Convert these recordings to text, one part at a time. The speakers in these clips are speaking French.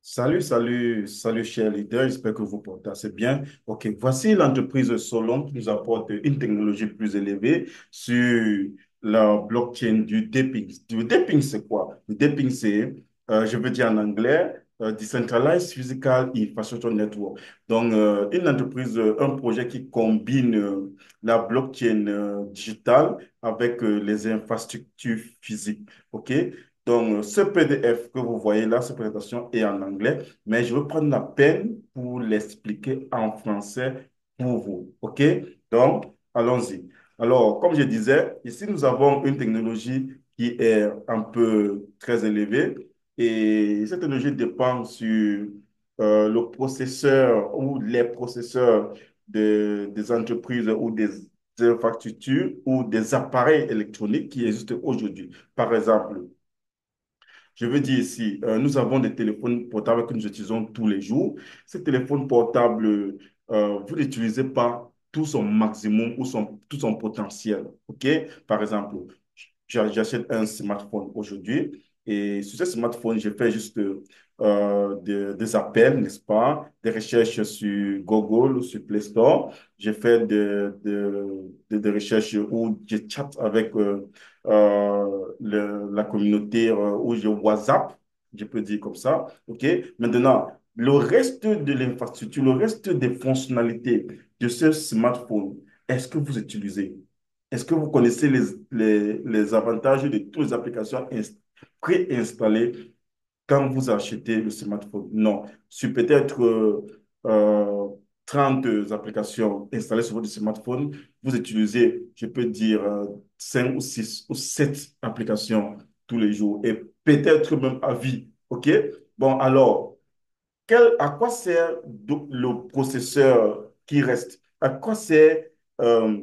Salut, cher leader. J'espère que vous portez assez bien. OK, voici l'entreprise Solon qui nous apporte une technologie plus élevée sur la blockchain du Daping. Du Daping, c'est quoi? Le Daping, c'est, je veux dire en anglais, Decentralized Physical Infrastructure Network. Donc, une entreprise, un projet qui combine la blockchain digitale avec les infrastructures physiques. OK? Donc, ce PDF que vous voyez là, cette présentation est en anglais, mais je vais prendre la peine pour l'expliquer en français pour vous. OK? Donc, allons-y. Alors, comme je disais, ici, nous avons une technologie qui est un peu très élevée et cette technologie dépend sur le processeur ou les processeurs des entreprises ou des infrastructures ou des appareils électroniques qui existent aujourd'hui. Par exemple, je veux dire ici, nous avons des téléphones portables que nous utilisons tous les jours. Ces téléphones portables, vous n'utilisez pas tout son maximum ou tout son potentiel. OK? Par exemple, j'achète un smartphone aujourd'hui et sur ce smartphone, je fais juste des appels, n'est-ce pas? Des recherches sur Google ou sur Play Store. Je fais des recherches où je chatte avec la communauté où je WhatsApp, je peux dire comme ça. OK? Maintenant, le reste de l'infrastructure, le reste des fonctionnalités de ce smartphone, est-ce que vous utilisez? Est-ce que vous connaissez les avantages de toutes les applications préinstallées quand vous achetez le smartphone? Non. Sur peut-être euh, 30 applications installées sur votre smartphone, vous utilisez, je peux dire, 5 ou 6 ou 7 applications tous les jours et peut-être même à vie. OK? Bon, alors, à quoi sert le processeur qui reste? À quoi sert euh,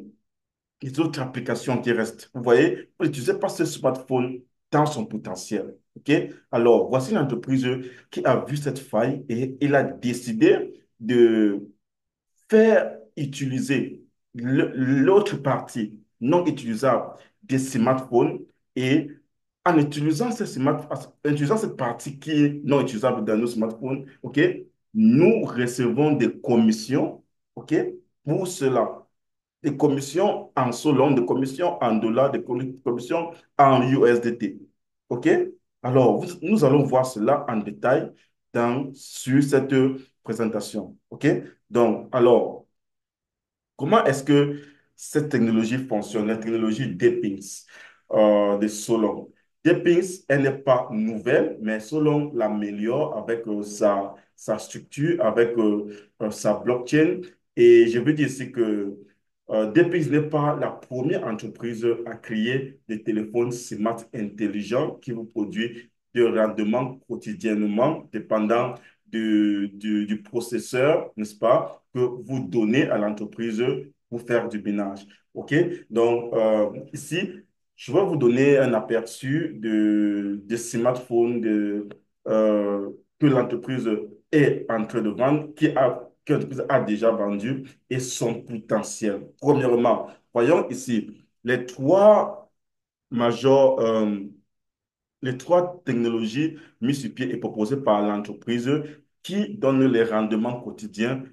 les autres applications qui restent? Vous voyez, vous n'utilisez pas ce smartphone dans son potentiel. OK? Alors, voici une entreprise qui a vu cette faille et il a décidé de faire utiliser l'autre partie non utilisable des smartphones et en utilisant en utilisant cette partie qui est non utilisable dans nos smartphones, OK, nous recevons des commissions, OK, pour cela. Des commissions en Solon, des commissions en dollars, des commissions en USDT. OK? Alors, nous allons voir cela en détail sur cette présentation. OK? Donc, alors, comment est-ce que cette technologie fonctionne, la technologie Depings de Solon? Depings, elle n'est pas nouvelle, mais Solon l'améliore avec sa structure, avec sa blockchain. Et je veux dire ici que Depings n'est pas la première entreprise à créer des téléphones smart intelligents qui vous produisent de rendement quotidiennement, dépendant du processeur, n'est-ce pas, que vous donnez à l'entreprise pour faire du binage. OK? Donc, ici, je vais vous donner un aperçu de smartphones que l'entreprise est en train de vendre, que l'entreprise a déjà vendu et son potentiel. Premièrement, voyons ici majors, euh, les trois technologies mises sur pied et proposées par l'entreprise qui donnent les rendements quotidiens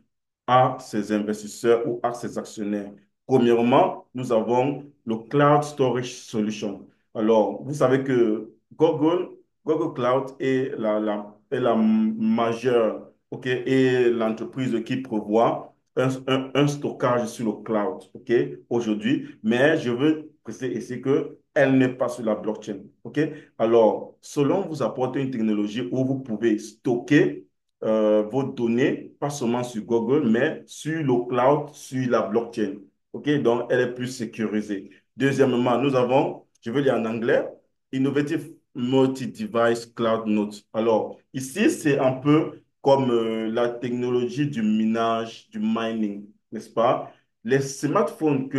à ses investisseurs ou à ses actionnaires. Premièrement, nous avons le Cloud Storage Solution. Alors, vous savez que Google Cloud est la majeure, OK, et l'entreprise qui prévoit un stockage sur le cloud, OK, aujourd'hui. Mais je veux préciser ici que elle n'est pas sur la blockchain, OK? Alors, Solon vous apporte une technologie où vous pouvez stocker vos données, pas seulement sur Google, mais sur le cloud, sur la blockchain. OK? Donc, elle est plus sécurisée. Deuxièmement, nous avons, je vais lire en anglais, Innovative Multi-Device Cloud Note. Alors, ici, c'est un peu comme la technologie du minage, du mining, n'est-ce pas? Les smartphones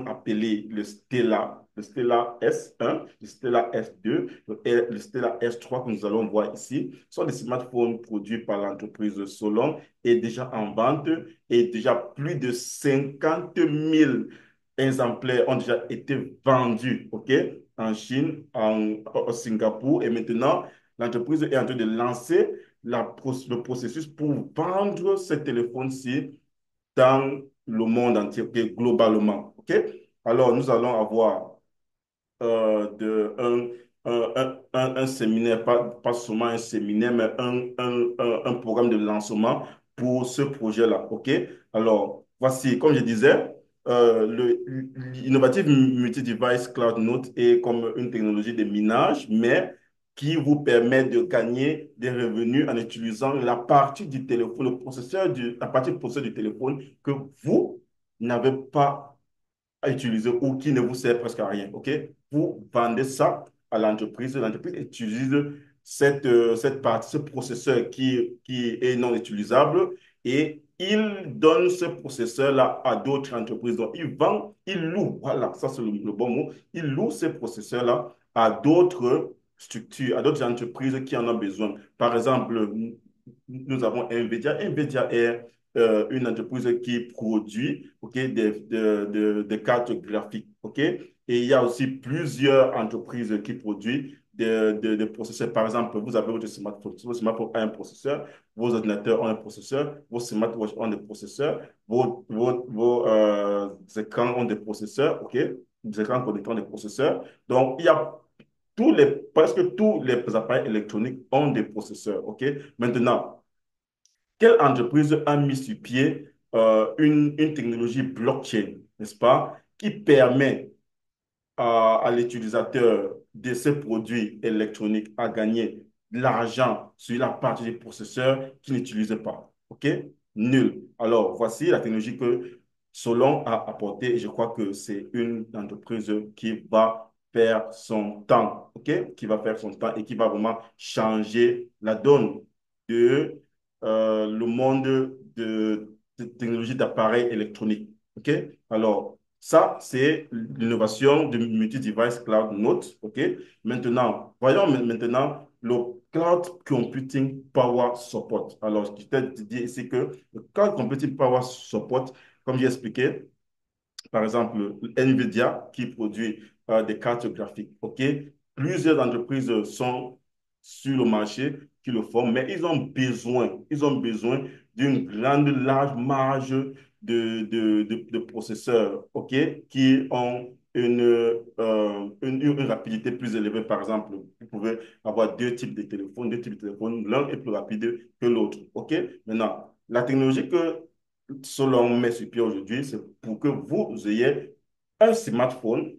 appelés le Stella S1, le Stella S2 et le Stella S3 que nous allons voir ici sont des smartphones produits par l'entreprise Solon et déjà en vente et déjà plus de 50 000 exemplaires ont déjà été vendus, OK, en Chine, au Singapour et maintenant l'entreprise est en train de lancer le processus pour vendre ce téléphone-ci dans le monde entier, ok, globalement. Ok? Alors, nous allons avoir un séminaire, pas seulement un séminaire, mais un programme de lancement pour ce projet-là. OK? Alors, voici, comme je disais, l'innovative multi-device Cloud Note est comme une technologie de minage, mais qui vous permet de gagner des revenus en utilisant la partie du téléphone, la partie du processeur du téléphone que vous n'avez pas à utiliser ou qui ne vous sert presque à rien. OK? Vous vendez ça à l'entreprise. L'entreprise utilise cette partie, ce processeur qui est non utilisable et il donne ce processeur-là à d'autres entreprises. Donc, il vend, il loue, voilà, ça c'est le bon mot, il loue ce processeur-là à d'autres structures, à d'autres entreprises qui en ont besoin. Par exemple, nous avons NVIDIA. NVIDIA est une entreprise qui produit des cartes graphiques. OK? Et il y a aussi plusieurs entreprises qui produisent des processeurs. Par exemple, vous avez votre smartphone. Votre smartphone a un processeur, vos ordinateurs ont un processeur, vos smartwatches ont des processeurs, vos écrans ont des processeurs. OK? Des écrans connectés ont des processeurs. Donc, il y a presque tous les appareils électroniques ont des processeurs. OK? Maintenant, quelle entreprise a mis sur pied une technologie blockchain, n'est-ce pas, qui permet à l'utilisateur de ces produits électroniques à gagner de l'argent sur la partie des processeurs qu'il n'utilise pas. OK? Nul. Alors, voici la technologie que Solon a apportée et je crois que c'est une entreprise qui va faire son temps, OK? Qui va faire son temps et qui va vraiment changer la donne de le monde de technologie d'appareils électroniques. OK? Alors, ça, c'est l'innovation de multi-device cloud note. OK? Maintenant, voyons maintenant le cloud computing power support. Alors, je t'ai dit ici que le cloud computing power support, comme j'ai expliqué, par exemple, NVIDIA qui produit des cartes graphiques. OK? Plusieurs entreprises sont sur le marché qui le font, mais ils ont besoin d'une grande, large marge de processeurs, OK? Qui ont une rapidité plus élevée. Par exemple, vous pouvez avoir deux types de téléphones, l'un est plus rapide que l'autre. OK? Maintenant, la technologie que selon mes sur pied aujourd'hui, c'est pour que vous ayez un smartphone.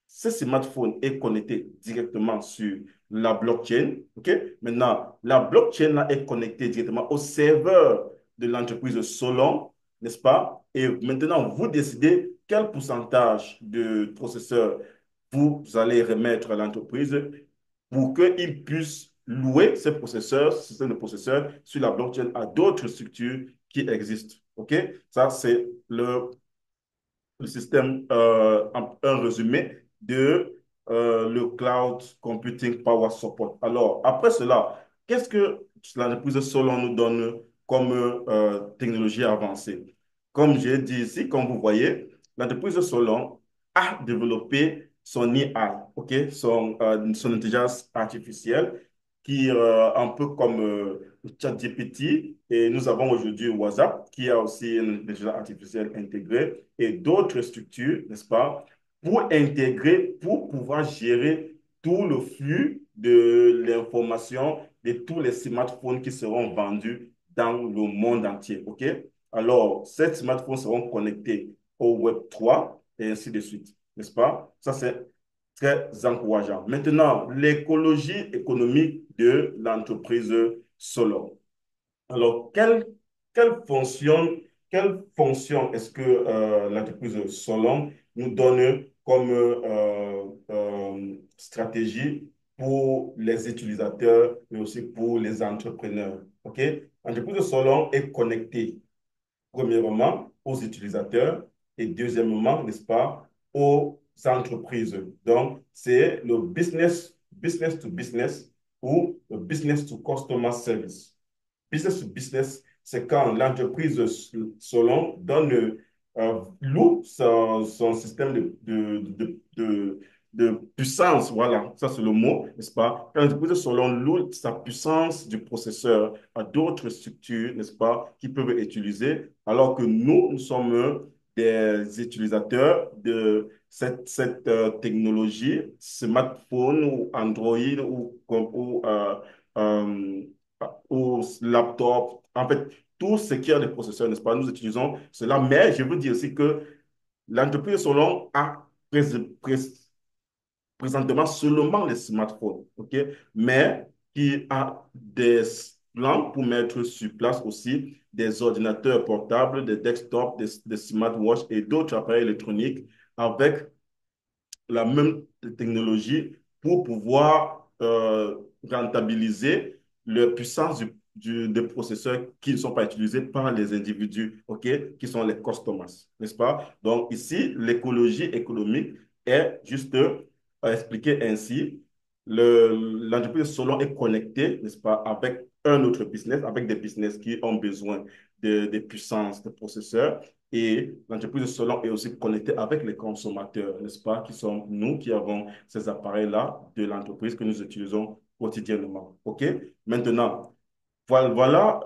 Ce smartphone est connecté directement sur la blockchain. OK? Maintenant, la blockchain là, est connectée directement au serveur de l'entreprise Solon, n'est-ce pas? Et maintenant, vous décidez quel pourcentage de processeurs vous allez remettre à l'entreprise pour qu'ils puissent louer ces processeurs, ce système de processeurs sur la blockchain à d'autres structures qui existent. OK? Ça, c'est le système, un résumé de le Cloud Computing Power Support. Alors, après cela, qu'est-ce que l'entreprise Solon nous donne comme technologie avancée? Comme j'ai dit ici, comme vous voyez, l'entreprise Solon a développé son IA, ok, son intelligence artificielle, qui un peu comme ChatGPT, et nous avons aujourd'hui WhatsApp, qui a aussi une intelligence artificielle intégrée, et d'autres structures, n'est-ce pas, pour intégrer, pour pouvoir gérer tout le flux de l'information de tous les smartphones qui seront vendus dans le monde entier. OK? Alors, ces smartphones seront connectés au Web 3 et ainsi de suite. N'est-ce pas? Ça, c'est très encourageant. Maintenant, l'écologie économique de l'entreprise Solar. Alors, quelle fonction, quelle fonction est-ce que l'entreprise Solon nous donne comme stratégie pour les utilisateurs, mais aussi pour les entrepreneurs? OK? L'entreprise Solon est connectée, premièrement, aux utilisateurs et deuxièmement, n'est-ce pas, aux entreprises. Donc, c'est le business to business ou le business to customer service. Business to business, c'est quand l'entreprise Solon loue son système de puissance, voilà, ça c'est le mot, n'est-ce pas? Quand l'entreprise selon loue sa puissance du processeur à d'autres structures, n'est-ce pas, qui peuvent utiliser, alors que nous sommes des utilisateurs de cette technologie, smartphone ou Android euh, ou laptop, en fait, tout ce qui est des processeurs, n'est-ce pas? Nous utilisons cela, mais je veux dire aussi que l'entreprise Solon a présentement seulement les smartphones, OK? Mais qui a des plans pour mettre sur place aussi des ordinateurs portables, des desktops, des smartwatches et d'autres appareils électroniques avec la même technologie pour pouvoir rentabiliser la puissance des processeurs qui ne sont pas utilisés par les individus, ok, qui sont les customers, n'est-ce pas? Donc ici, l'écologie économique est juste expliquée ainsi. L'entreprise Solon est connectée, n'est-ce pas, avec un autre business, avec des business qui ont besoin de puissance de processeurs et l'entreprise Solon est aussi connectée avec les consommateurs, n'est-ce pas, qui sont nous qui avons ces appareils-là de l'entreprise que nous utilisons quotidiennement. OK? Maintenant, voilà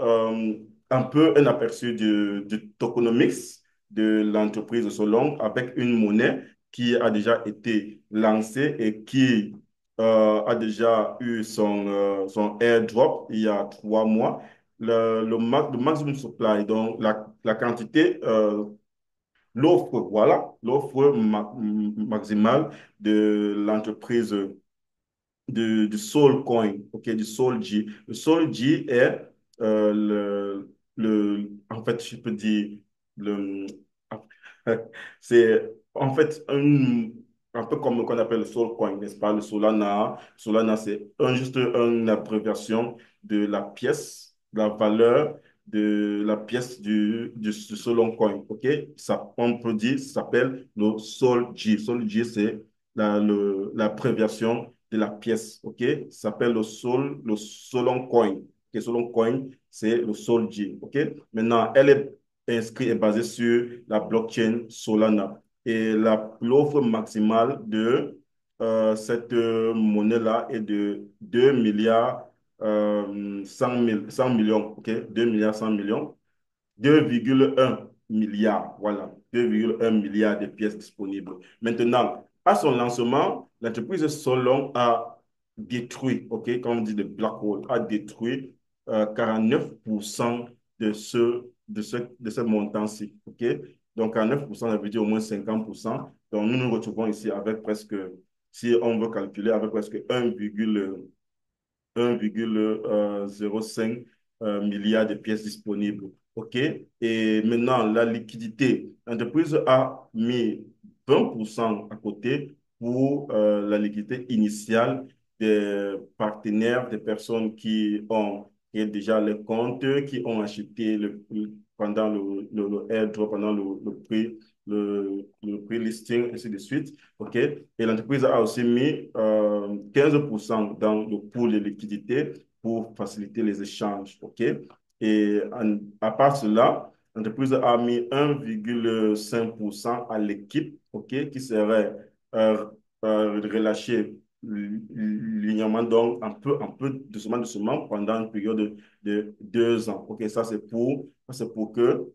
un peu un aperçu du tokenomics de l'entreprise Solon avec une monnaie qui a déjà été lancée et qui a déjà eu son airdrop il y a 3 mois. Le maximum supply, donc la quantité l'offre, voilà, l'offre maximale de l'entreprise du Solcoin, ok, du Solg. Le Solg est en fait, je peux dire, le, c'est en fait un peu comme qu'on appelle le Solcoin, n'est-ce pas? Le Solana. Solana, c'est juste une abréviation de la pièce, de la valeur de la pièce du Soloncoin, ok? Ça, on peut dire, ça s'appelle le Solg. Solg, c'est l'abréviation de la pièce, ok? Ça s'appelle le Solon Coin. Okay? Solon Coin, c'est le Solj, ok? Maintenant, elle est inscrite et basée sur la blockchain Solana. Et l'offre maximale de cette monnaie-là est de 2 milliards 100 millions, ok? 2 milliards 100 millions. 2,1 milliards, voilà, 2,1 milliards de pièces disponibles. Maintenant, à son lancement, l'entreprise Solon a détruit, OK, comme on dit de Black Hole, a détruit 49% de ce montant-ci, OK? Donc, 49%, ça veut dire au moins 50%. Donc, nous nous retrouvons ici avec presque, si on veut calculer, avec presque 1,05 milliard de pièces disponibles. OK? Et maintenant, la liquidité. L'entreprise a mis 20% à côté pour la liquidité initiale des partenaires, des personnes qui ont déjà les comptes, qui ont acheté pendant le airdrop, pendant le prix-listing, ainsi de suite. OK? Et l'entreprise a aussi mis 15% dans le pool de liquidité pour faciliter les échanges. OK? Et à part cela, l'entreprise a mis 1,5% à l'équipe, OK, qui serait euh, relâchée linéairement, donc un peu doucement, doucement pendant une période de 2 ans. OK, ça c'est pour que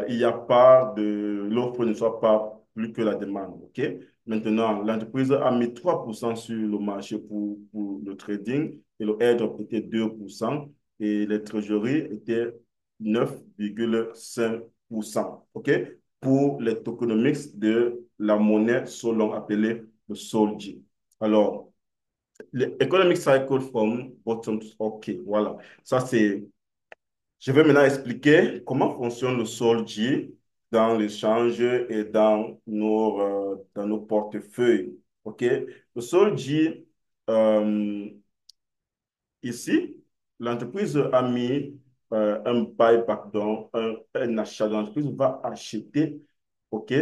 il n'y a pas l'offre ne soit pas plus que la demande. OK? Maintenant, l'entreprise a mis 3% sur le marché pour le trading et le airdrop était 2% et les trésoreries étaient 9,5%. OK? Pour les tokenomics de la monnaie Solon appelée le Solj. Alors, l'Economic Cycle from bottom to OK, voilà. Ça, c'est je vais maintenant expliquer comment fonctionne le Solj dans l'échange et dans nos portefeuilles. OK? Le Solj, euh, ici, l'entreprise a mis un buyback, donc un achat. L'entreprise va acheter, OK,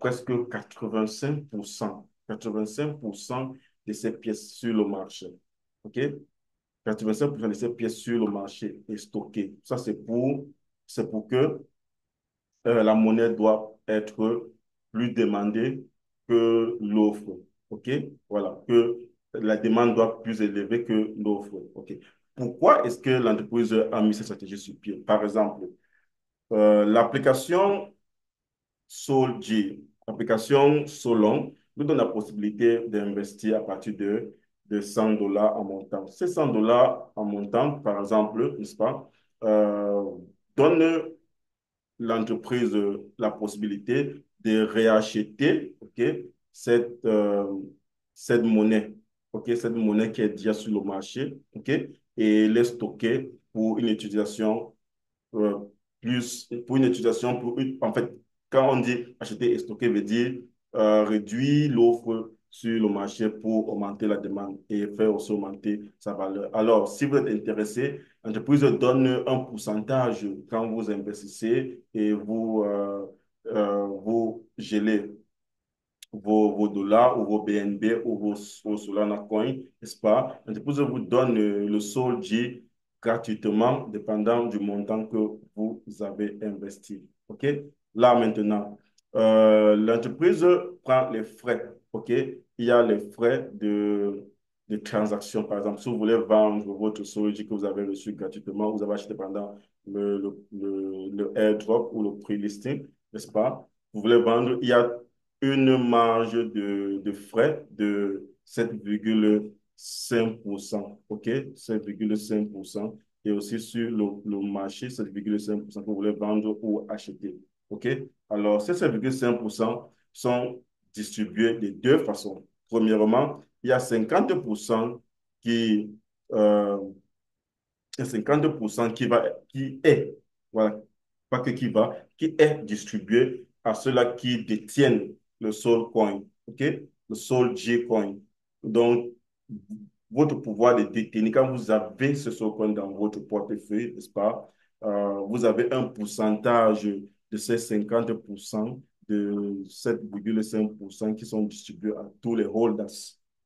presque 85% de ses pièces sur le marché. OK? 85% de ces pièces sur le marché est stocké. Ça, c'est pour que la monnaie doit être plus demandée que l'offre. OK? Voilà, que la demande doit être plus élevée que l'offre. OK? Pourquoi est-ce que l'entreprise a mis cette stratégie sur pied? Par exemple, l'application Solji, l'application Solon, nous donne la possibilité d'investir à partir de $100 en montant. Ces $100 en montant, par exemple, n'est-ce pas, euh, donne l'entreprise la possibilité de réacheter, ok, cette, euh, cette monnaie, ok, cette monnaie qui est déjà sur le marché, ok, et les stocker pour une utilisation euh, pour une utilisation, en fait, quand on dit acheter et stocker, veut dire réduire l'offre sur le marché pour augmenter la demande et faire aussi augmenter sa valeur. Alors, si vous êtes intéressé, l'entreprise donne un pourcentage quand vous investissez et vous gelez vos dollars ou vos BNB ou vos Solana coins, n'est-ce pas? L'entreprise vous donne le solde gratuitement, dépendant du montant que vous avez investi. OK? Là, maintenant, l'entreprise prend les frais. OK? Il y a les frais de transaction. Par exemple, si vous voulez vendre votre solde que vous avez reçu gratuitement, vous avez acheté pendant le airdrop ou le pre-listing, n'est-ce pas? Vous voulez vendre, il y a une marge de frais de 7,5%. OK? 7,5%. Et aussi sur le marché, 7,5% que vous voulez vendre ou acheter. OK? Alors, ces 7,5% sont distribués de deux façons. Premièrement, il y a 50% qui, euh, 50% qui est, voilà, pas que qui va, qui est distribué à ceux-là qui détiennent le Soul Coin, OK? Le Soul J Coin. Donc, votre pouvoir de détenir, quand vous avez ce Soul Coin dans votre portefeuille, n'est-ce pas? Vous avez un pourcentage de ces 50% de 7,5% qui sont distribués à tous les holders.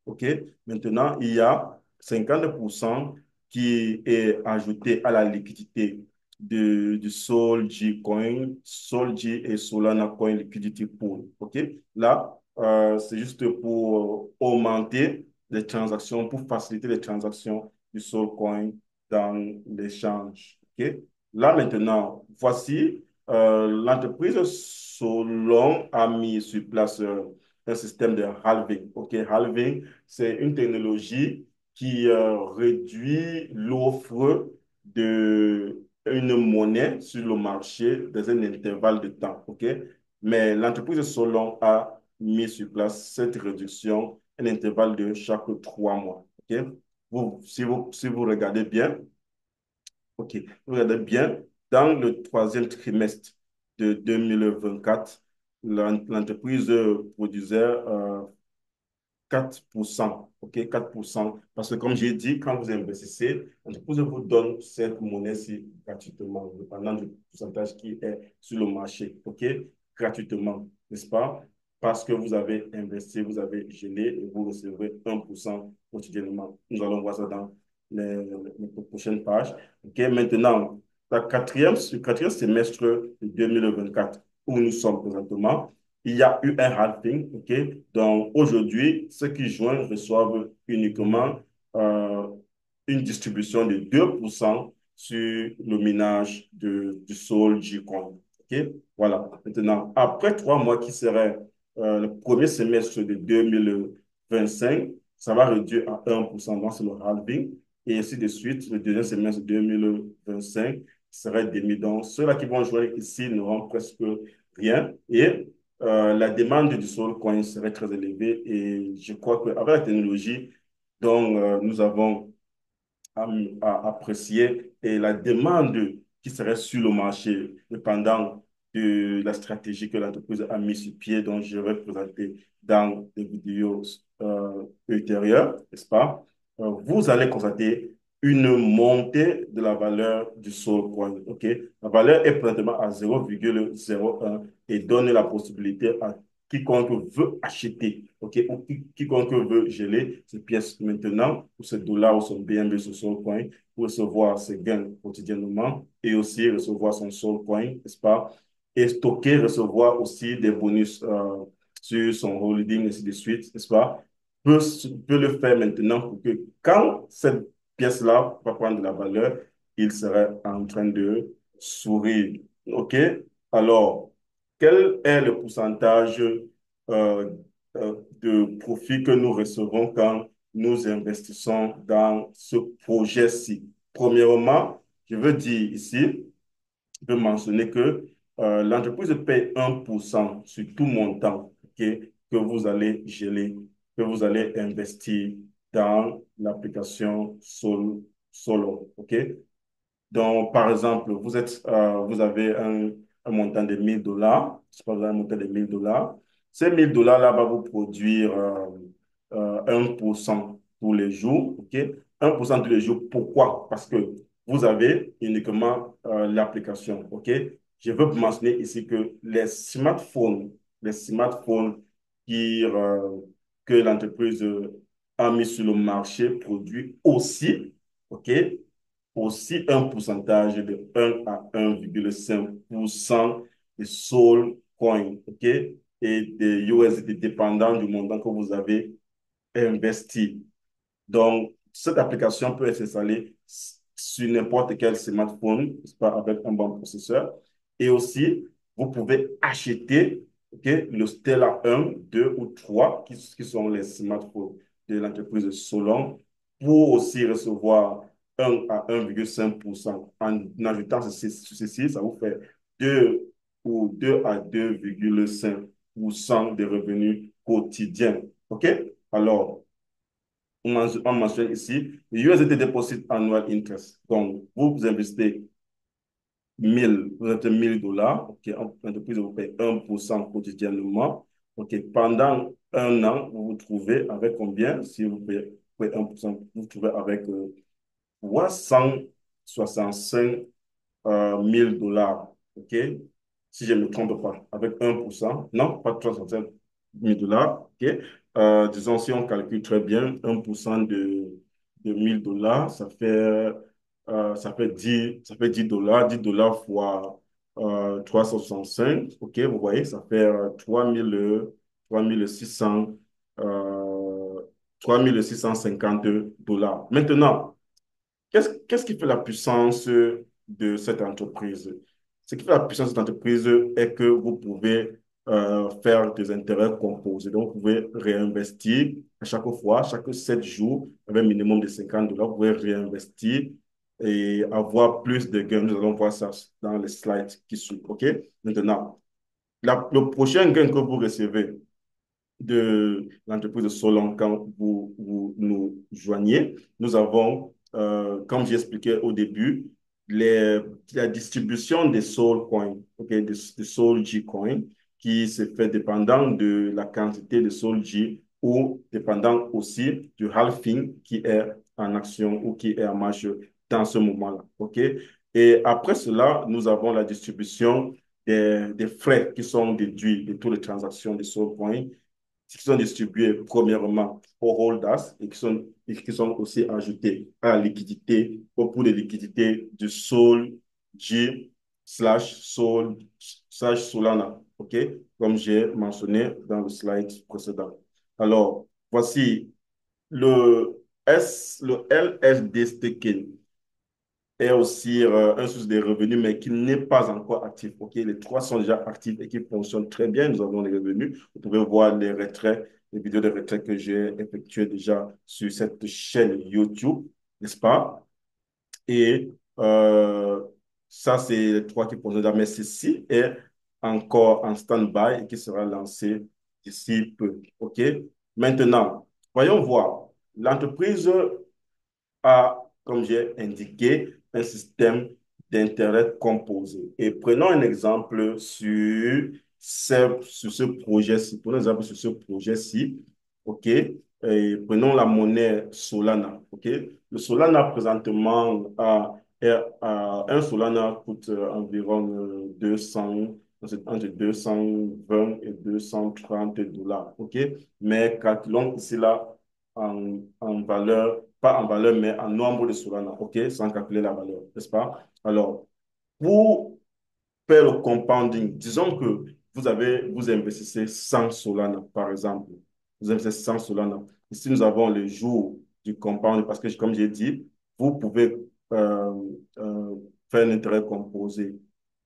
OK? Maintenant, il y a 50% qui est ajouté à la liquidité du Solj Coin, Solj et Solana Coin Liquidity Pool. OK? Là, c'est juste pour augmenter les transactions, pour faciliter les transactions du Solcoin dans l'échange. OK? Là, maintenant, voici l'entreprise Solon a mis sur place un système de halving. OK? Halving, c'est une technologie qui réduit l'offre de une monnaie sur le marché dans un intervalle de temps. OK? Mais l'entreprise Solon a mis sur place cette réduction, un intervalle de chaque 3 mois. OK? Si vous regardez bien, OK, vous regardez bien, dans le troisième trimestre de 2024, l'entreprise produisait 4%, OK, 4%. Parce que comme j'ai dit, quand vous investissez, l'entreprise vous donne cette monnaie-ci gratuitement, dépendant du pourcentage qui est sur le marché, OK, gratuitement, n'est-ce pas? Parce que vous avez investi, vous avez gelé et vous recevrez 1% quotidiennement. Nous allons voir ça dans les prochaines pages. OK, maintenant, le quatrième semestre de 2024, où nous sommes présentement, il y a eu un halving, OK? Donc aujourd'hui, ceux qui joignent reçoivent uniquement euh, une distribution de 2% sur le minage du Sol Gcoin. OK? Voilà. Maintenant, après 3 mois qui serait le premier semestre de 2025, ça va réduire à 1%, donc c'est le halving. Et ainsi de suite, le deuxième semestre de 2025 serait demi. Donc, ceux-là qui vont jouer ici n'auront presque rien. Et la demande du Solcoin serait très élevée et je crois qu'avec la technologie dont nous avons à, à apprécier et la demande qui serait sur le marché dépendant de la stratégie que l'entreprise a mise sur pied, dont je vais présenter dans des vidéos ultérieures, n'est-ce pas? Vous allez constater une montée de la valeur du Solcoin. OK? La valeur est présentement à 0,01 et donne la possibilité à quiconque veut acheter, OK, ou quiconque veut geler ces pièces maintenant, ou ces dollars ou son BNB sur son coin, pour recevoir ses gains quotidiennement et aussi recevoir son Soul Coin, n'est-ce pas? Et stocker, recevoir aussi des bonus sur son holding, ainsi de suite, n'est-ce pas, peut, peut le faire maintenant pour que quand cette pièce-là va prendre de la valeur, il serait en train de sourire. OK? Alors, quel est le pourcentage de profit que nous recevons quand nous investissons dans ce projet-ci? Premièrement, je veux dire ici, je peux mentionner que l'entreprise paye 1% sur tout montant, ok, que vous allez geler, que vous allez investir dans l'application Solo. OK? Donc, par exemple, vous avez un montant de 1000 $, c'est pas vous avez un montant de 1000 $. Ces 1000 $ là va vous produire 1% tous les jours. OK? 1% tous les jours. Pourquoi? Parce que vous avez uniquement l'application. OK? Je veux mentionner ici que les smartphones que l'entreprise a mis sur le marché produit aussi, OK, aussi un pourcentage de 1 à 1,5% de Soul Coin, OK, et de USD dépendant du montant que vous avez investi. Donc, cette application peut être installée sur n'importe quel smartphone, n'est-ce pas, avec un bon processeur. Et aussi, vous pouvez acheter, OK, le Stella 1, 2 ou 3, qui sont les smartphones de l'entreprise Solon, pour aussi recevoir 1 à 1,5%. En ajoutant ceci, ça vous fait 2 ou 2 à 2,5% de revenus quotidiens. OK? Alors, on mentionne ici USD Deposit Annual Interest. Donc, vous investissez 1000, vous êtes 1000 $, ok, l'entreprise vous paye 1% quotidiennement. Ok, pendant un an, vous vous trouvez avec combien? Si payez 1%, vous vous trouvez avec 365 $1000. OK? Si je ne me trompe pas, avec 1%, non, pas 365 $1000. OK? Disons, si on calcule très bien, 1% de 1000 $, ça fait 10 $. 10 $ fois 365. OK? Vous voyez, ça fait 3600, euh, 3650 $. Maintenant, qu'est-ce qui fait la puissance de cette entreprise? Ce qui fait la puissance de cette entreprise est que vous pouvez faire des intérêts composés. Donc, vous pouvez réinvestir à chaque fois, chaque 7 jours, avec un minimum de 50 $, vous pouvez réinvestir et avoir plus de gains. Nous allons voir ça dans les slides qui suivent. OK? Maintenant, le prochain gain que vous recevez de l'entreprise de Solon quand vous nous joignez. Nous avons, comme j'ai expliqué au début, la distribution des Soul Coins, okay, des Soul G Coins, qui se fait dépendant de la quantité de Soul G ou dépendant aussi du halving qui est en action ou qui est en marche dans ce moment-là. OK? Et après cela, nous avons la distribution des frais qui sont déduits de toutes les transactions de Soul Coins qui sont distribués premièrement aux holders et qui sont aussi ajoutés à la liquidité au pour les liquidités du Sol G slash Sol slash Solana, OK? Comme j'ai mentionné dans le slide précédent. Alors, voici le LSD staking est aussi un source de revenus, mais qui n'est pas encore actif. OK, les trois sont déjà actifs et qui fonctionnent très bien. Nous avons les revenus. Vous pouvez voir les retraits, les vidéos de retraits que j'ai effectuées déjà sur cette chaîne YouTube, n'est-ce pas? Et ça, c'est les trois qui fonctionnent déjà. Mais ceci est encore en stand-by et qui sera lancé d'ici peu. OK? Maintenant, voyons voir. L'entreprise a, comme j'ai indiqué, un système d'intérêt composé. Et prenons un exemple sur ce projet-ci. Prenons un exemple sur ce projet-ci. OK? Et prenons la monnaie Solana. OK? Le Solana présentement un Solana coûte environ 200, entre 220 et 230 $. OK? Mais calculons ici là en valeur, pas en valeur, mais en nombre de Solana, OK, sans calculer la valeur, n'est-ce pas? Alors, pour faire le compounding, disons que vous investissez 100 Solana, par exemple. Vous investissez 100 Solana. Ici, nous avons le jour du compound parce que, comme j'ai dit, vous pouvez euh, euh, faire un intérêt composé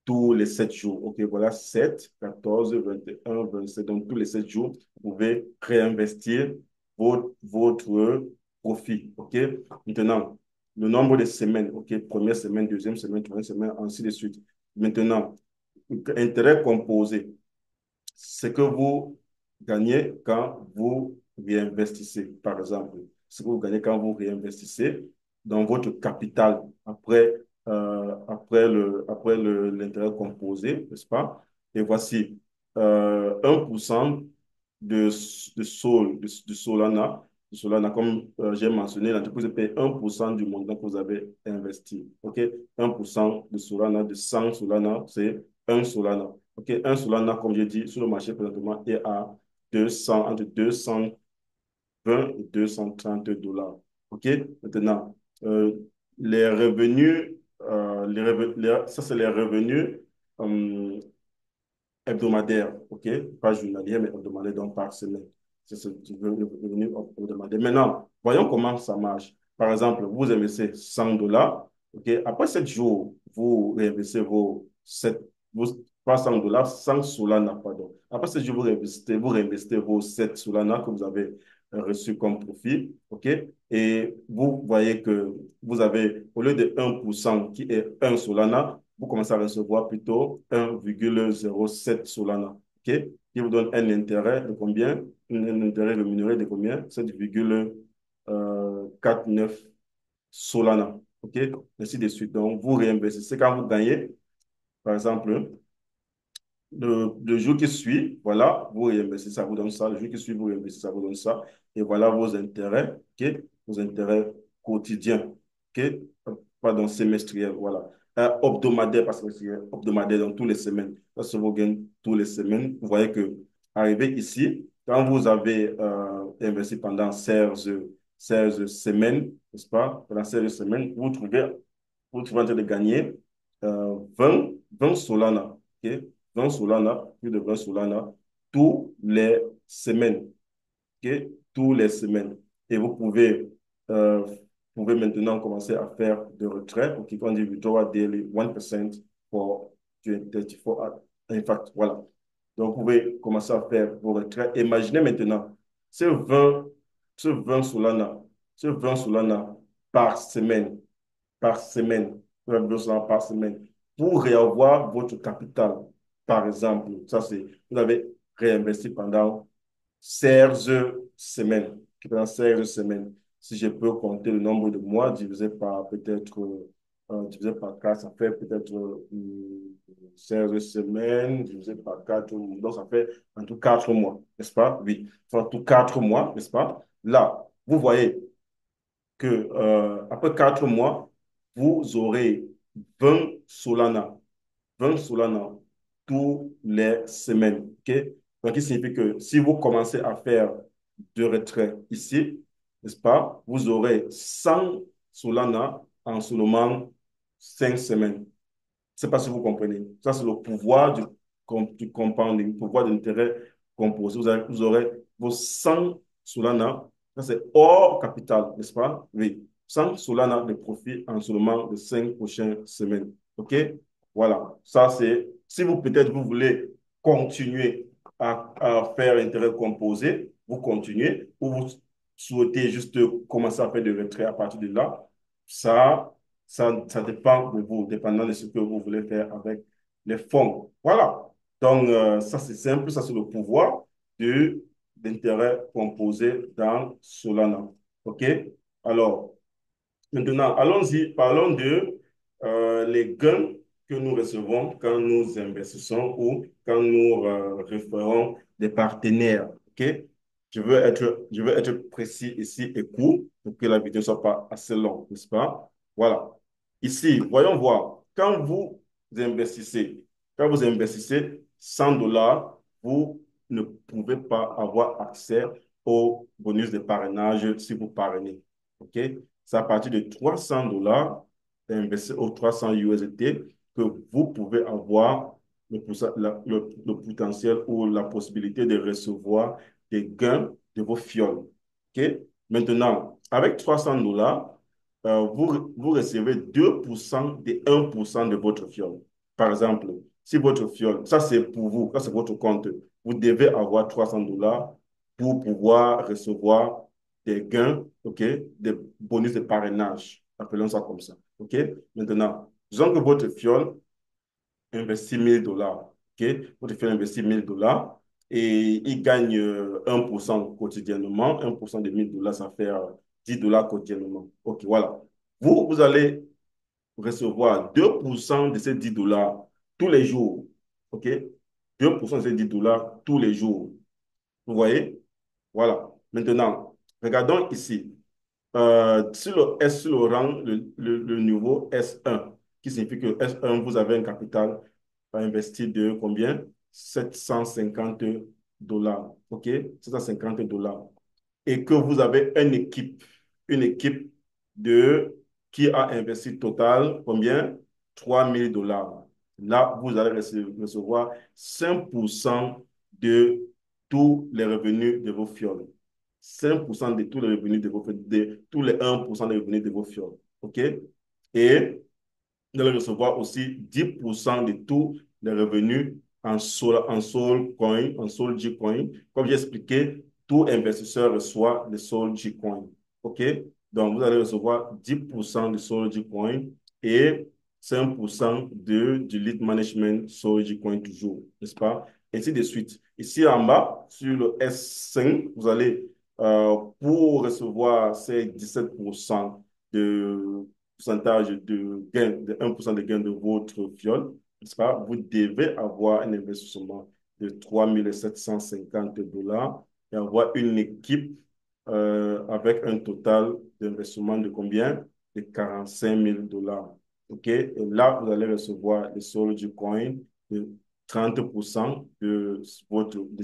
tous les 7 jours. OK, voilà, 7, 14, 21, 27. Donc, tous les 7 jours, vous pouvez réinvestir votre profit. OK, maintenant, le nombre de semaines. OK, première semaine, deuxième semaine, troisième semaine, ainsi de suite. Maintenant, intérêt composé, c'est que vous gagnez quand vous réinvestissez, par exemple. Ce que vous gagnez quand vous réinvestissez dans votre capital après l'intérêt composé, n'est-ce pas? Et voici 1% de Solana. Solana, comme j'ai mentionné, l'entreprise paye 1% du montant que vous avez investi. OK? 1% de Solana, de 100 Solana, c'est 1 Solana. OK, un Solana, comme j'ai dit, sur le marché présentement est à 200, entre 220 et 230 dollars. OK, maintenant, euh, les revenus, ça c'est les revenus euh, hebdomadaire, OK? Pas journalier, mais hebdomadaire, donc par semaine. C'est ce revenu hebdomadaire. Maintenant, voyons comment ça marche. Par exemple, vous investissez 100 dollars, OK? Après 7 jours, vous réinvestissez vos 300 dollars, 100 Solana, pardon. Après 7 jours, vous réinvestissez vos 7 Solana que vous avez reçus comme profit, OK? Et vous voyez que vous avez, au lieu de 1% qui est 1 Solana, vous commencez à recevoir plutôt 1,07 Solana, OK? Qui vous donne un intérêt de combien? Un intérêt rémunéré de combien? 7,49 Solana, OK? Ainsi de suite. Donc, vous réinvestissez quand vous gagnez, par exemple, le jour qui suit, voilà, vous réinvestissez, ça vous donne ça. Le jour qui suit, vous réinvestissez, ça vous donne ça. Et voilà vos intérêts, OK? Vos intérêts quotidiens, OK? Pardon, semestriels, voilà. Hebdomadaire, parce que c'est hebdomadaire dans tous les semaines. Ça, c'est vos gains tous les semaines. Vous voyez que, arrivé ici, quand vous avez investi pendant 16 semaines, n'est-ce pas? Pendant 16 semaines, vous trouvez en train de gagner 20 Solana, OK? 20 Solana, plus de 20 Solana, tous les semaines, OK? Tous les semaines. Et euh, pouvez maintenant commencer à faire de retrait, OK? Quand on dit withdraw daily, 1% for 24 hours. In fact, voilà. Donc, vous pouvez commencer à faire vos retraits. Imaginez maintenant, ce 20, ce 20 Solana, ce 20 Solana par semaine, par semaine, par semaine, pour réavoir votre capital. Par exemple, ça c'est, vous avez réinvesti pendant 16 semaines. Pendant 16 semaines, si je peux compter le nombre de mois divisé par peut-être, divisé par 4, ça fait peut-être 16 semaines, divisé par 4, donc ça fait en tout 4 mois, n'est-ce pas? Oui, en tout 4 mois, n'est-ce pas? Là, vous voyez que après 4 mois, vous aurez 20 Solana, 20 Solana tous les semaines. OK? Donc, il signifie que si vous commencez à faire deux retraits ici, n'est-ce pas, vous aurez 100 Solana en seulement 5 semaines. Je ne sais pas si vous comprenez. Ça, c'est le pouvoir du compounding, le pouvoir de l'intérêt composé. Vous aurez vos 100 Solana, ça c'est hors capital, n'est-ce pas? Oui, 100 Solana de profit en seulement les 5 prochaines semaines. OK? Voilà, ça c'est, si vous peut-être vous voulez continuer à faire intérêt composé, vous continuez, ou vous souhaitez juste commencer à faire des retraits à partir de là, ça, ça dépend de vous, dépendant de ce que vous voulez faire avec les fonds. Voilà. Donc, ça, c'est simple. Ça, c'est le pouvoir d'intérêt composé dans Solana. OK? Alors, maintenant, allons-y. Parlons de les gains que nous recevons quand nous investissons ou quand nous référons des partenaires. OK? Je veux être précis ici et court pour que la vidéo ne soit pas assez longue, n'est-ce pas? Voilà. Ici, voyons voir. Investissez, quand vous investissez 100 dollars, vous ne pouvez pas avoir accès au bonus de parrainage si vous parrainez. OK? C'est à partir de 300 dollars investi aux 300 USD que vous pouvez avoir le potentiel ou la possibilité de recevoir des gains de vos fioles. OK? Maintenant, avec 300 dollars, vous recevez 2% de 1% de votre fiole. Par exemple, si votre fiole, ça c'est pour vous, ça c'est votre compte, vous devez avoir 300 dollars pour pouvoir recevoir des gains, OK, des bonus de parrainage, appelons ça comme ça. OK? Maintenant, disons que votre fiole investit 1000 dollars. OK? Votre fiole investit 1000 dollars et il gagne 1% quotidiennement. 1% de 1000 dollars, ça fait 10 dollars quotidiennement. OK, voilà. Vous allez recevoir 2% de ces 10 dollars tous les jours. OK? 2% de ces 10 dollars tous les jours. Vous voyez? Voilà. Maintenant, regardons ici. Sur sur le rang, le niveau S1, qui signifie que S1, vous avez un capital à investir de combien? 750 dollars. OK? 750 dollars. Et que vous avez une équipe de, qui a investi total combien? 3000 dollars. Là, vous allez recevoir 5% de tous les revenus de vos fioles. 5% de tous les revenus de vos de tous les 1% des revenus de vos fioles. OK? Et vous allez recevoir aussi 10% de tous les revenus en Sol Coin, en Sol G Coin. Comme j'ai expliqué, tout investisseur reçoit le Sol G Coin. OK? Donc, vous allez recevoir 10% de Sol G Coin et 5% du lead management Sol G Coin toujours, n'est-ce pas? Ainsi de suite. Ici en bas, sur le S5, vous allez, pour recevoir ces 17% de pourcentage de gain, de 1% de gain de votre fiole, n'est-ce pas? Vous devez avoir un investissement de 3750 dollars et avoir une équipe avec un total d'investissement de combien? De 45 000 dollars. OK? Et là, vous allez recevoir le solde du coin de 30% de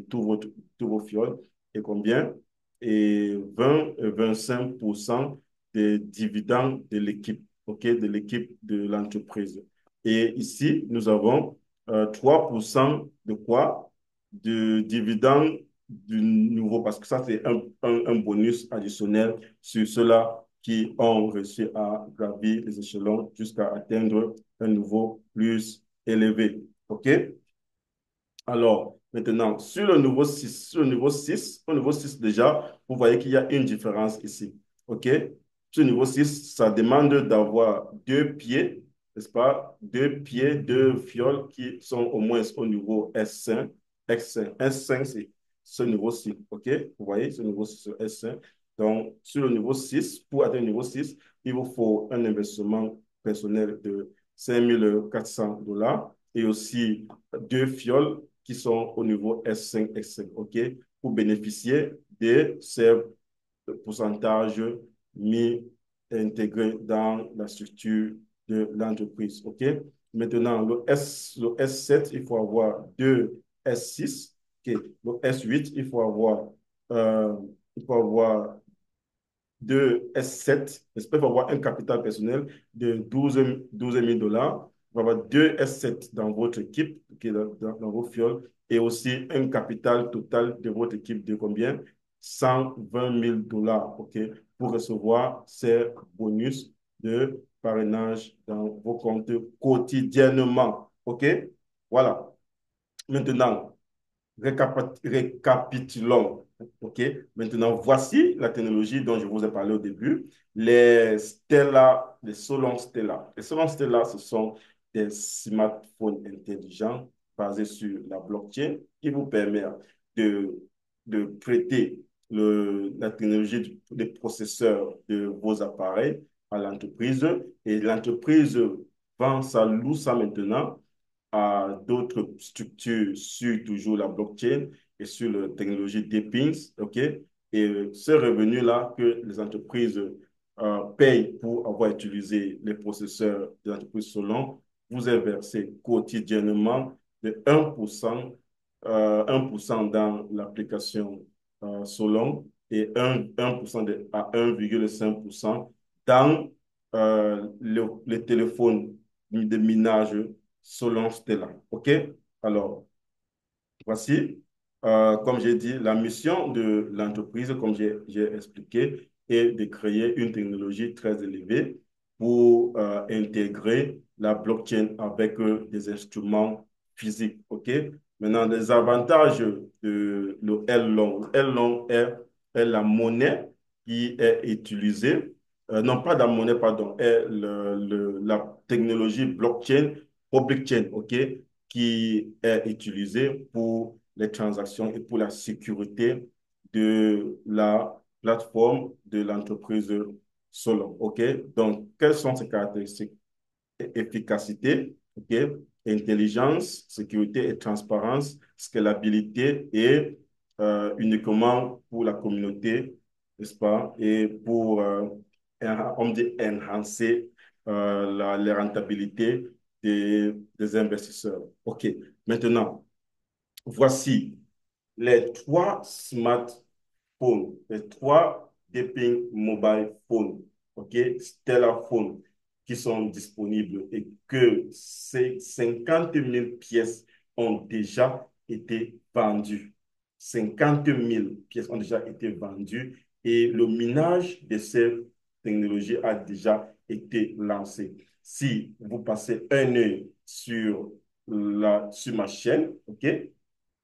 tous vos fioles. Et combien? Et 20 et 25% des dividendes de l'équipe, OK, de l'équipe de l'entreprise. Et ici, nous avons 3% de quoi? De dividendes du nouveau, parce que ça, c'est un bonus additionnel sur ceux-là qui ont réussi à gravir les échelons jusqu'à atteindre un niveau plus élevé. OK? Alors, maintenant, au niveau 6 déjà, vous voyez qu'il y a une différence ici. OK? Sur le niveau 6 ça demande d'avoir deux pieds, n'est-ce pas? Deux pieds, deux fioles qui sont au moins au niveau S5. S5, S5 c'est ce niveau-ci. OK? Vous voyez, ce niveau S5. Donc, sur le niveau 6 pour atteindre le niveau 6 il vous faut un investissement personnel de 5400 dollars et aussi deux fioles qui sont au niveau S5, S5, OK, pour bénéficier de ces pourcentages mis intégrés dans la structure de l'entreprise, OK. Maintenant, le S7, il faut avoir deux S6, OK. Le S8, euh, il faut avoir de S7, j'espère avoir un capital personnel de 12 000 dollars. Vous va avoir deux S7 dans votre équipe, qui est dans vos fioles, et aussi un capital total de votre équipe de combien? 120 000 dollars, OK, pour recevoir ces bonus de parrainage dans vos comptes quotidiennement, OK? Voilà. Maintenant, récapitulons. OK? Maintenant, voici la technologie dont je vous ai parlé au début. Les Stella, les Solon Stella. Les Solon Stella, ce sont des smartphones intelligents basés sur la blockchain qui vous permet de, de prêter la technologie des processeurs de vos appareils à l'entreprise et l'entreprise vend ça, loue ça maintenant à d'autres structures sur toujours la blockchain et sur la technologie Depins, OK? Et ce revenu-là que les entreprises payent pour avoir utilisé les processeurs de l'entreprise Solon vous est versé quotidiennement de 1%, 1% dans l'application Solon et 1% à 1,5% dans le téléphone de minage selon Stella. OK? Alors, voici, comme j'ai dit, la mission de l'entreprise, comme j'ai expliqué, est de créer une technologie très élevée pour intégrer la blockchain avec des instruments physiques. OK? Maintenant, les avantages de le L-Long. L-Long est la monnaie qui est utilisée, non pas la monnaie, pardon, est la technologie blockchain, public chain, OK? Qui est utilisé pour les transactions et pour la sécurité de la plateforme de l'entreprise Solon. OK? Donc, quelles sont ces caractéristiques? Efficacité, OK? Intelligence, sécurité et transparence, scalabilité et uniquement pour la communauté, n'est-ce pas? Et pour, on dit, enhancer la rentabilité des investisseurs. OK. Maintenant, voici les trois smartphones, les trois Deepin Mobile Phones, OK, Stellar Phone, qui sont disponibles et que ces 50 000 pièces ont déjà été vendues. 50 000 pièces ont déjà été vendues et le minage de ces technologies a déjà été lancé. Si vous passez un œil sur ma chaîne, OK,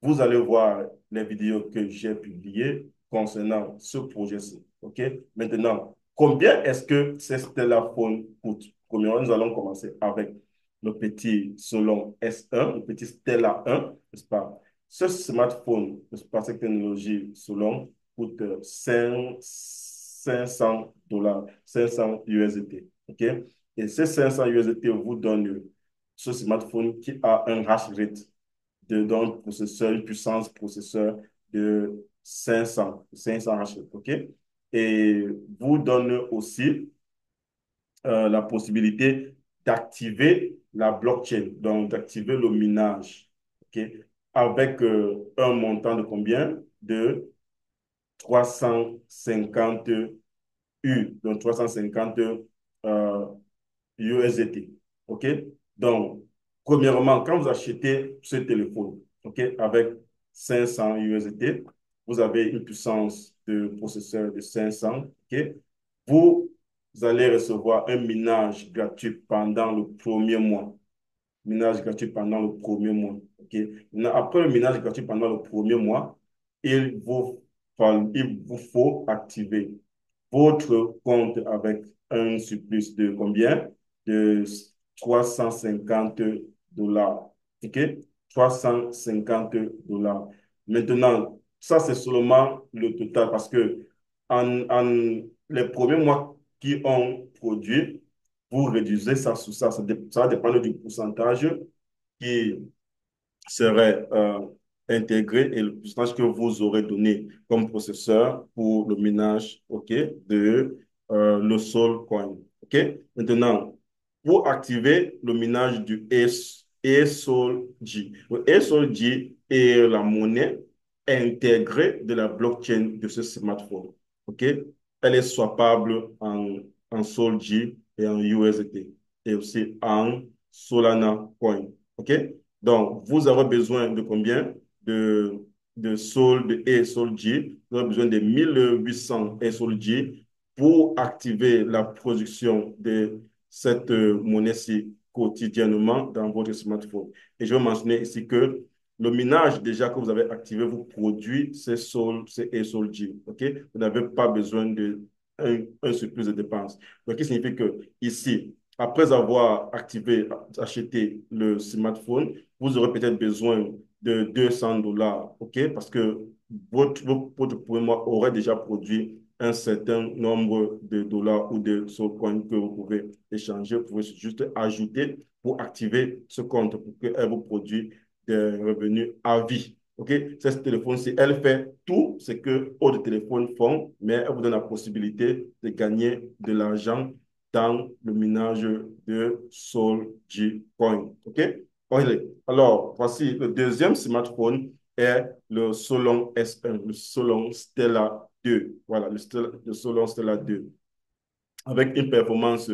vous allez voir les vidéos que j'ai publiées concernant ce projet-ci. OK? Maintenant, combien est-ce que ces Stellarphone coûtent? Premièrement, nous allons commencer avec le petit Solon S1, le petit Stella 1, n'est-ce pas? Ce smartphone, n'est-ce pas, cette technologie Solon coûte 500 $, 500 USD. OK? Et ces 500 USD vous donnent ce smartphone qui a un hash rate d'un processeur, une puissance processeur de 500 Hz, OK? Et vous donne aussi la possibilité d'activer la blockchain, donc d'activer le minage, OK? Avec un montant de combien? De 350 donc 350 USDT. OK? Donc, premièrement, quand vous achetez ce téléphone, OK, avec 500 USDT, vous avez une puissance de processeur de 500, OK? Vous allez recevoir un minage gratuit pendant le premier mois. Minage gratuit pendant le premier mois, OK? Maintenant, après le minage gratuit pendant le premier mois, il vous faut activer votre compte avec un surplus de combien? De 350 $. OK? 350 $. Maintenant, ça, c'est seulement le total parce que les premiers mois qui ont produit, vous réduisez ça sous ça. Ça va dépendre du pourcentage qui serait intégré et le pourcentage que vous aurez donné comme processeur pour le minage, OK, de le Solcoin. OK? Maintenant, pour activer le minage du ESOLG. Le ESOLG est la monnaie intégrée de la blockchain de ce smartphone. OK? Elle est swappable en SOLG et en USDT et aussi en Solana Coin. OK? Donc, vous aurez besoin de combien de Sol et SolG? Vous aurez besoin de 1800 SolG pour activer la production de cette monnaie-ci quotidiennement dans votre smartphone. Et je vais mentionner ici que le minage déjà que vous avez activé vous produit ces Sol, ces SolG. OK? Vous n'avez pas besoin de un surplus de dépenses. Donc, ce qui signifie que ici, après avoir activé, acheté le smartphone, vous aurez peut-être besoin de 200 $, OK? Parce que votre premier mois aurait déjà produit un certain nombre de dollars ou de coins que vous pouvez échanger. Vous pouvez juste ajouter pour activer ce compte pour qu'elle vous produise des revenus à vie. OK? Ce téléphone-ci, elle fait tout ce que autres téléphones font, mais elle vous donne la possibilité de gagner de l'argent dans le minage de Solg Coin. OK? Alors, voici le deuxième smartphone est le Solon S1, le Solon Stella 2. Voilà, le Solon Stella 2 avec une performance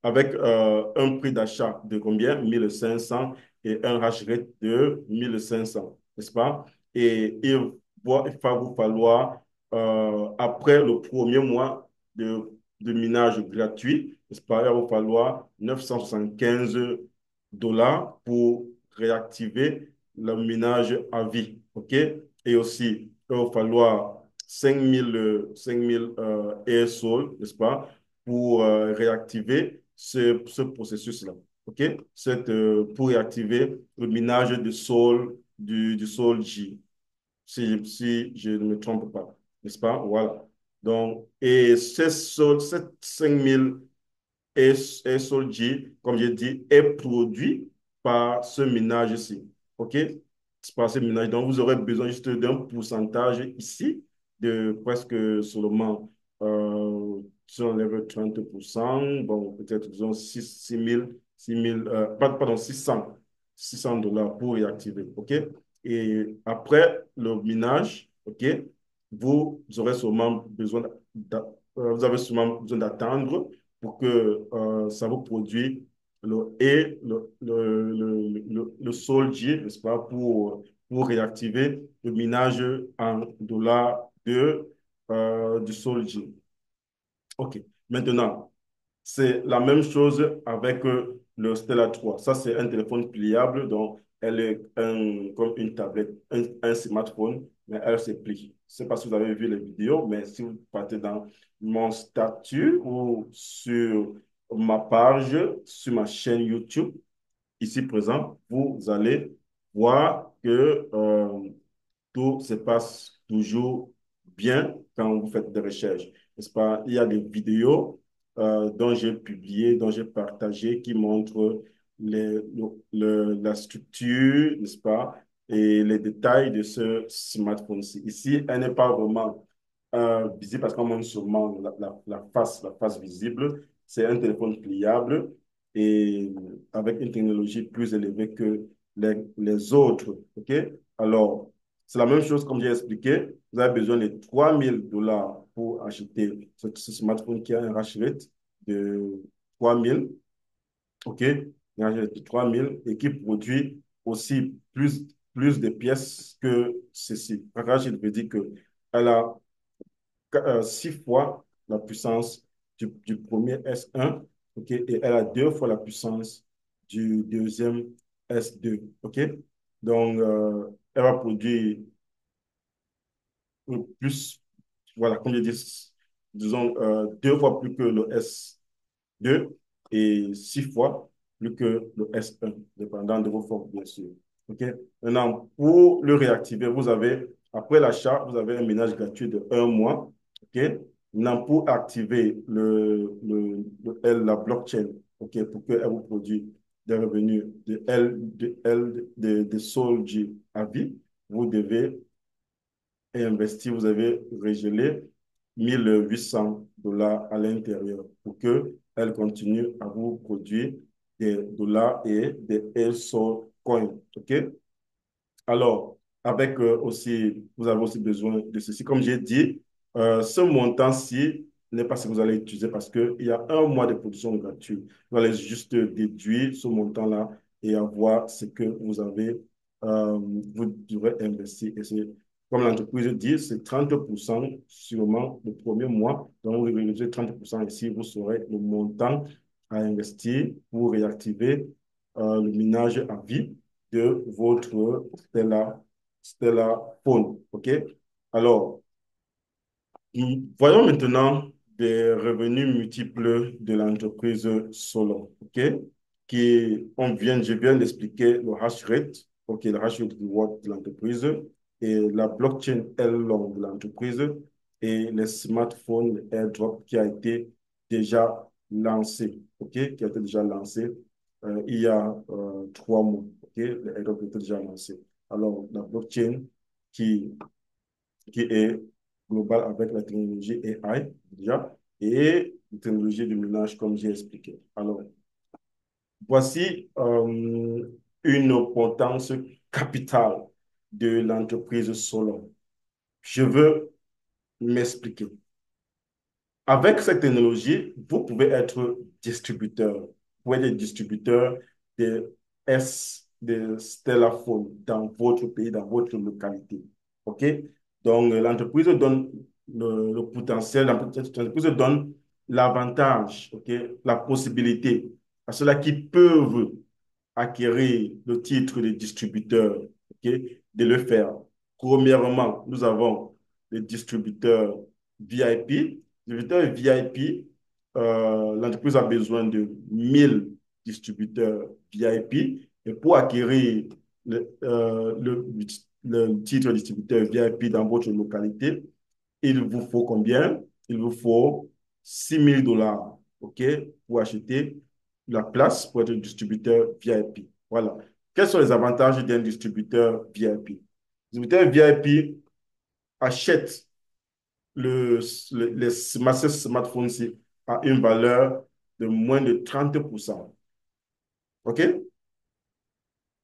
avec un prix d'achat de combien? 1500 et un hash rate de 1500, n'est-ce pas? Et il va vous falloir, après le premier mois de minage gratuit, n'est-ce pas? Il va vous falloir 975 dollars pour réactiver le minage à vie, OK? Et aussi, il va vous falloir 5000 AirSol, n'est-ce pas? Pour réactiver ce processus-là. OK? Pour réactiver le minage de Sol, du Sol J, si je ne me trompe pas. N'est-ce pas? Voilà. Donc, et ces 5000 et Soldier, comme j'ai dit, est produit par ce ménage-ci. OK? C'est par ce ménage. Donc, vous aurez besoin juste d'un pourcentage ici de presque seulement, si on enlève 30%, bon, peut-être, disons, 6 000, pardon, 600 dollars pour réactiver. OK? Et après le minage, OK, vous aurez sûrement besoin vous avez sûrement besoin d'attendre pour que ça vous produise le soldier, n'est-ce pas, pour réactiver le minage en dollars du soldier. OK. Maintenant, c'est la même chose avec le Stella 3. Ça, c'est un téléphone pliable, donc elle est comme une tablette, un smartphone, mais elle se plie. Je ne sais pas si vous avez vu les vidéos, mais si vous partez dans mon statut ou sur ma page, sur ma chaîne YouTube, ici présent, vous allez voir que tout se passe toujours bien quand vous faites des recherches. N'est-ce pas? Il y a des vidéos dont j'ai publié, dont j'ai partagé, qui montrent la structure, n'est-ce pas, et les détails de ce smartphone-ci. Ici, elle n'est pas vraiment visible parce qu'on montre seulement la face visible. C'est un téléphone pliable et avec une technologie plus élevée que les autres. OK? Alors, c'est la même chose comme j'ai expliqué. Vous avez besoin de 3000 dollars pour acheter ce smartphone qui a un hash rate de 3000. OK? Un hash rate de 3000 et qui produit aussi plus de pièces que ceci. Un hash rate veut dire qu'elle a 6 fois la puissance du premier S1, OK? Et elle a 2 fois la puissance du deuxième S2, OK? Donc, elle va produire plus, voilà, comme je dis, disons, 2 fois plus que le S2 et 6 fois plus que le S1, dépendant de vos formes, bien sûr. OK? Maintenant, pour le réactiver, après l'achat, vous avez un ménage gratuit de 1 mois. OK? Maintenant, pour activer la blockchain, OK, pour qu'elle vous produise des revenus de Solj à vie, vous devez et investi, vous avez regelé 1800 dollars à l'intérieur pour qu'elle continue à vous produire des dollars et des ESO coins. OK? Alors, vous avez aussi besoin de ceci. Comme j'ai dit, ce montant-ci n'est pas ce que vous allez utiliser parce qu'il y a 1 mois de production gratuite. Vous allez juste déduire ce montant-là et avoir ce que vous devrez investir. Et c'est, comme l'entreprise dit, c'est 30% sûrement le premier mois. Donc, vous réalisez 30% ici, vous saurez le montant à investir pour réactiver le minage à vie de votre Stella Phone. OK? Alors, voyons maintenant des revenus multiples de l'entreprise Solo. OK? Je viens d'expliquer le hash rate, OK, le hash rate reward de l'entreprise et la blockchain L-long de l'entreprise et les smartphones le airdrop qui a été déjà lancé. OK? Qui a été déjà lancé il y a 3 mois. OK? Le airdrop était déjà lancé. Alors, la blockchain qui, qui est globale avec la technologie AI déjà et la technologie de minage comme j'ai expliqué. Alors, voici une potence capitale de l'entreprise Solon. Je veux m'expliquer. Avec cette technologie, vous pouvez être distributeur. Vous pouvez être distributeur de de Stellafone dans votre pays, dans votre localité. OK? Donc, l'entreprise donne le potentiel, l'entreprise donne l'avantage, OK? La possibilité à ceux-là qui peuvent acquérir le titre de distributeur, OK, de le faire. Premièrement, nous avons les distributeurs VIP. Distributeur VIP, l'entreprise a besoin de 1000 distributeurs VIP. Et pour acquérir le titre de distributeur VIP dans votre localité, il vous faut combien? Il vous faut $6 000, OK, pour acheter la place pour être distributeur VIP. Voilà. Quels sont les avantages d'un distributeur VIP? Le distributeur VIP achète les smartphones à une valeur de moins de 30%. OK?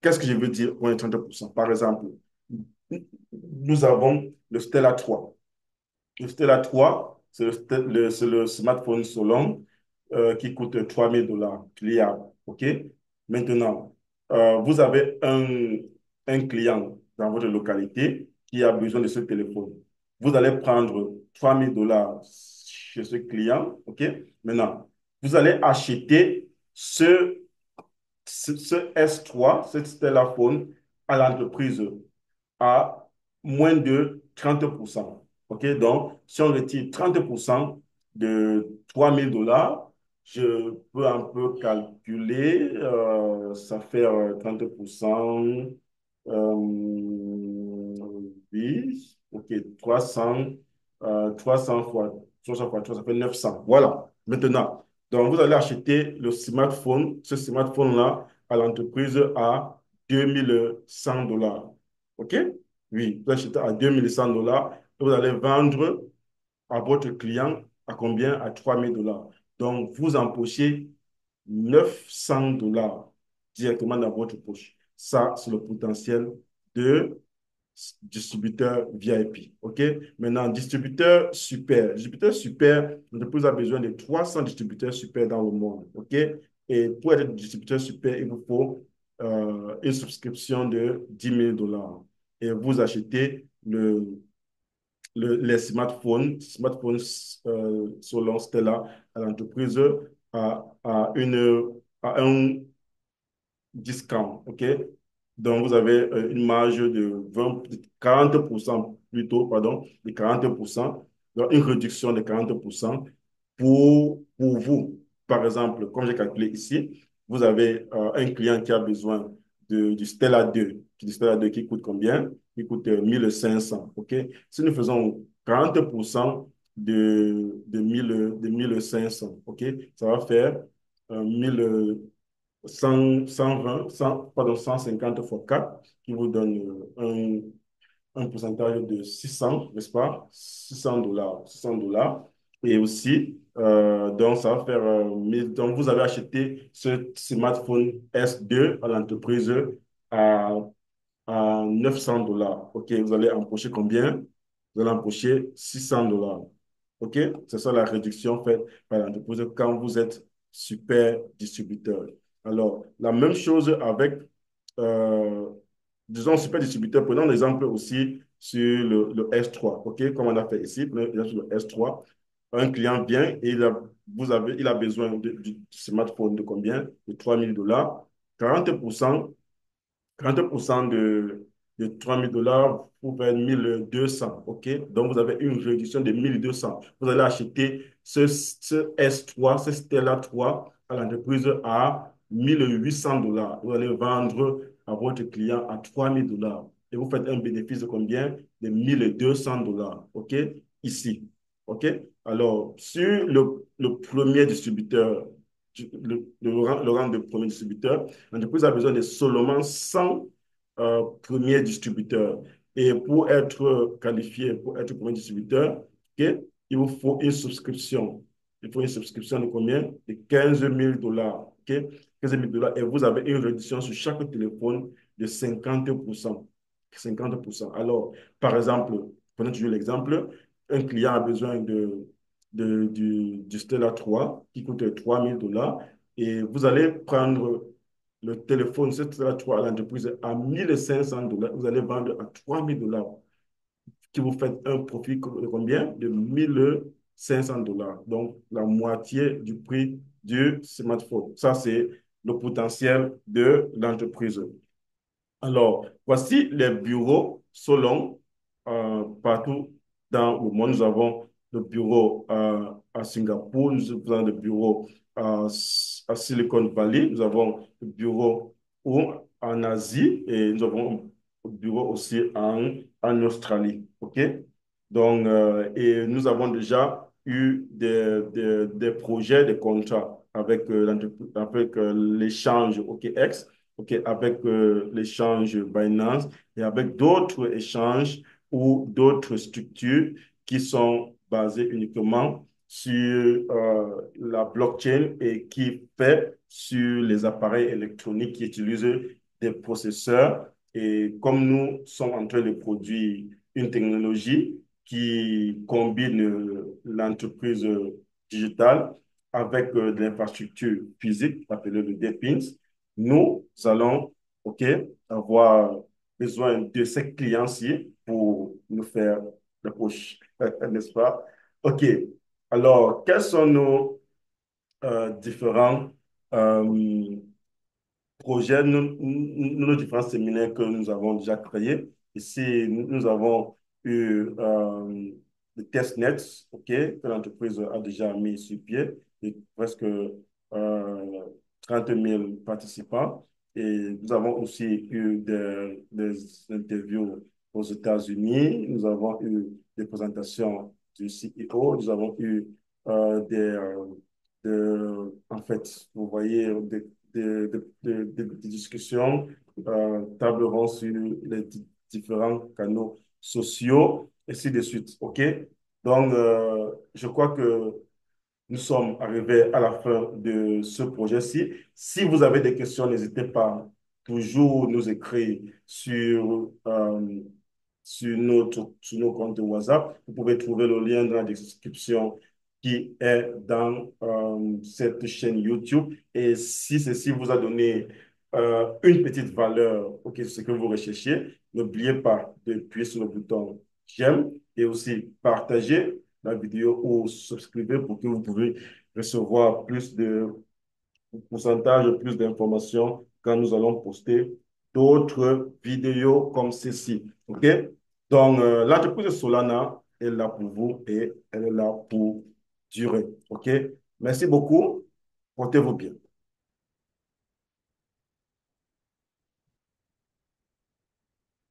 Qu'est-ce que je veux dire moins de 30%? Par exemple, nous avons le Stella 3. Le Stella 3, c'est le smartphone Solon qui coûte $3 000 pliable. OK? Maintenant, vous avez un client dans votre localité qui a besoin de ce téléphone. Vous allez prendre $3 000 chez ce client. OK? Maintenant, vous allez acheter ce S3, ce Stella Phone, à l'entreprise à moins de 30%. OK? Donc, si on retire 30% de $3 000, je peux un peu calculer, ça fait 30%, oui, OK, 300 fois 3 ça fait 900. Voilà. Maintenant, donc vous allez acheter le smartphone, ce smartphone-là, à l'entreprise à $2100. OK? Oui, vous achetez à $2100 et vous allez vendre à votre client à combien? À $3000. Donc, vous empochez $900 directement dans votre poche. Ça, c'est le potentiel de distributeur VIP. OK? Maintenant, distributeur super. Distributeur super, l'entreprise a besoin de 300 distributeurs super dans le monde. OK? Et pour être distributeur super, il vous faut une subscription de $10 000. Et vous achetez les smartphones selon Stella à l'entreprise à un discount, OK? Donc, vous avez une marge de 40% plutôt, pardon, de 40%, donc une réduction de 40% pour vous. Par exemple, comme j'ai calculé ici, vous avez un client qui a besoin du Stella 2, du Stella 2 qui coûte combien? Qui coûte 1500, OK? Si nous faisons 40% de 1500, OK? Ça va faire 1000, 120, 100, pardon, 150 fois 4 qui vous donne un pourcentage de 600, n'est-ce pas? $600, $600. Et aussi, donc ça va faire, donc vous avez acheté ce smartphone S2 à l'entreprise à, à $900. OK, vous allez empocher combien? Vous allez empocher $600. OK, c'est ça la réduction faite par l'entreprise quand vous êtes super distributeur. Alors, la même chose avec, euh, disons, super distributeur. Prenons l'exemple aussi sur le S3. OK, comme on a fait ici, prenons l'exemple sur le S3. Un client vient et il a besoin du smartphone de combien? De $3000. 40%, 40% de $3000 pour faire 1200. OK? Donc, vous avez une réduction de 1200. Vous allez acheter ce S3, ce Stella 3 à l'entreprise à $1800. Vous allez vendre à votre client à $3000. Et vous faites un bénéfice de combien? De $1200. OK? Ici. OK? Alors, sur le premier distributeur, le rang de premier distributeur, l'entreprise a besoin de seulement 100 premiers distributeurs. Et pour être qualifié, pour être premier distributeur, okay, il vous faut une subscription. Il faut une subscription de combien? De $15 000. Okay? $15 000. Et vous avez une réduction sur chaque téléphone de 50%. 50%. Alors, par exemple, prenons toujours l'exemple, un client a besoin du Stella 3 qui coûte 3 000 $ et vous allez prendre le téléphone Stella 3 à l'entreprise à 1 500 $. Vous allez vendre à 3 000 $ qui vous fait un profit de combien? De 1 500 $. Donc, la moitié du prix du smartphone. Ça, c'est le potentiel de l'entreprise. Alors, voici les bureaux Solon partout dans le monde. Nous avons le bureau à Singapour, nous avons le bureau à Silicon Valley, nous avons le bureau en Asie et nous avons un bureau aussi en Australie. OK? Donc, et nous avons déjà eu des projets, des contrats avec, avec l'échange OKX, OK, avec l'échange Binance et avec d'autres échanges ou d'autres structures qui sont basées uniquement sur la blockchain et qui fait sur les appareils électroniques qui utilisent des processeurs. Et comme nous sommes en train de produire une technologie qui combine l'entreprise digitale avec de l'infrastructure physique, appelée le DPINS, nous allons, OK, avoir besoin de ces clients-ci pour nous faire le push, n'est-ce pas? OK. Alors, quels sont nos différents euh, projets, nos différents séminaires que nous avons déjà créés? Ici, nous avons eu le testnet, OK, que l'entreprise a déjà mis sur pied, et presque 30 000 participants. Et nous avons aussi eu des interviews aux États-Unis. Nous avons eu des présentations du CEO. Nous avons eu en fait, vous voyez, des discussions, table ronde sur les différents canaux sociaux, et ainsi de suite. OK? Donc, je crois que nous sommes arrivés à la fin de ce projet-ci. Si vous avez des questions, n'hésitez pas toujours nous écrire sur nos comptes de WhatsApp. Vous pouvez trouver le lien dans la description qui est dans cette chaîne YouTube. Et si ceci vous a donné une petite valeur, ok, ce que vous recherchez, n'oubliez pas d'appuyer sur le bouton j'aime et aussi partager la vidéo ou subscribez pour que vous pouvez recevoir plus de pourcentage, plus d'informations quand nous allons poster d'autres vidéos comme ceci. OK? Donc, l'entreprise Solana est là pour vous et elle est là pour durer. OK? Merci beaucoup. Portez-vous bien.